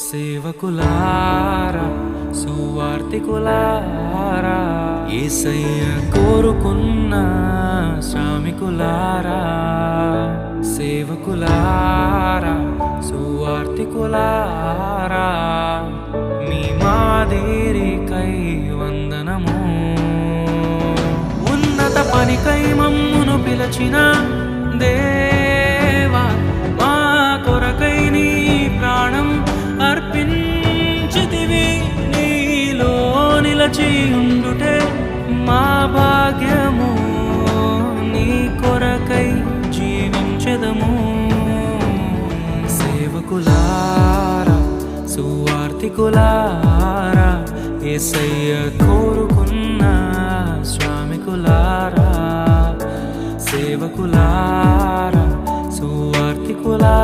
సేవకులారా సువార్తికులారా యేసయ్య కోరుకున్న శ్రామికులారా సేవకులారా సువార్తికులారా మీ మాదిరికై వందనము ఉన్నత పనికై మమ్మును పిలచిన దేవా మా కొరకై నీ ప్రాణం అర్పించితివి నీలో నిలచి ఉండుటే మా భాగ్యము నీ కొరకై జీవించెదము సేవకులారా సువార్తికులారా యేసయ్య కోరుకున్న శ్రామికులారా సేవకులారా సువార్తికులారా